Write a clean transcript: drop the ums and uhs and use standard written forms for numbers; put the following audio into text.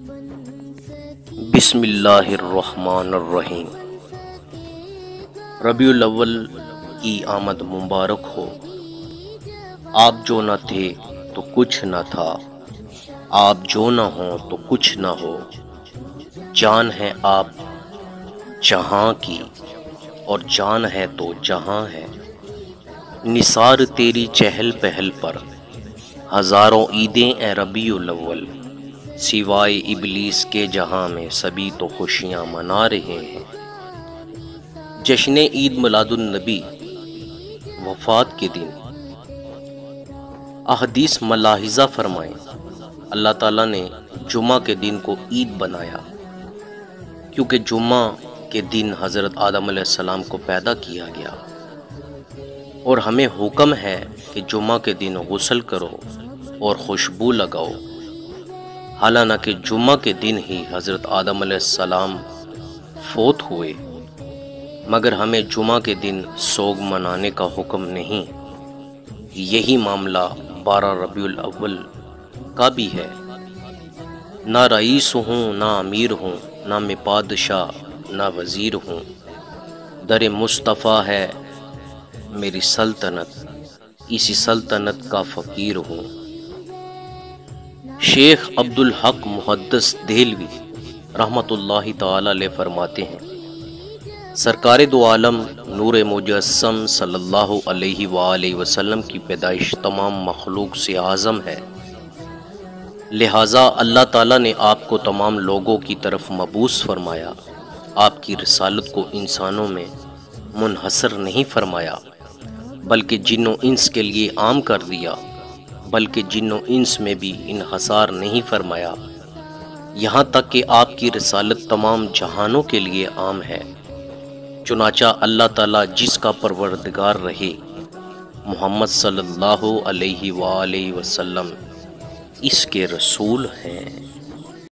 بسم اللہ الرحمن الرحیم۔ ربیع الاول کی آمد مبارک ہو۔ آپ جو نہ تھے تو کچھ نہ تھا، آپ جو نہ ہوں تو کچھ نہ ہو۔ جان ہے آپ جہاں کی اور جان ہے تو جہاں ہے۔ نثار تیری چہل پہل پر ہزاروں عیدیں اے ربیع الاول۔ سوائے ابلیس کے جہاں میں سبھی تو خوشیاں منا رہے ہیں۔ جشن عید میلاد النبی وفات کے دن احادیث ملاحظہ فرمائیں۔ اللہ تعالیٰ نے جمعہ کے دن کو عید بنایا کیونکہ جمعہ کے دن حضرت آدم علیہ السلام کو پیدا کیا گیا، اور ہمیں حکم ہے کہ جمعہ کے دن غسل کرو اور خوشبو لگاؤ۔ حالانکہ جمعہ کے دن ہی حضرت آدم علیہ السلام فوت ہوئے، مگر ہمیں جمعہ کے دن سوگ منانے کا حکم نہیں۔ یہی معاملہ 12 ربیع الاول کا بھی ہے۔ نہ رئیس ہوں نہ امیر ہوں، نہ میں بادشاہ نہ وزیر ہوں، در مصطفیٰ ہے میری سلطنت، اسی سلطنت کا فقیر ہوں۔ شیخ عبدالحق محدث دہلوی رحمۃ اللہ تعالی علیہ فرماتے ہیں، سرکار دو عالم نور مجسم صلی اللہ علیہ وآلہ وسلم کی پیدائش تمام مخلوق سے اعظم ہے، لہٰذا اللہ تعالیٰ نے آپ کو تمام لوگوں کی طرف مبعوث فرمایا۔ آپ کی رسالت کو انسانوں میں منحصر نہیں فرمایا بلکہ جن و انس کے لیے عام کر دیا، بلکہ جن و انس میں بھی انحصار نہیں فرمایا، یہاں تک کہ آپ کی رسالت تمام جہانوں کے لیے عام ہے۔ چنانچہ اللہ تعالیٰ جس کا پروردگار رہے، محمد صلی اللہ علیہ وآلہ وسلم اس کے رسول ہیں۔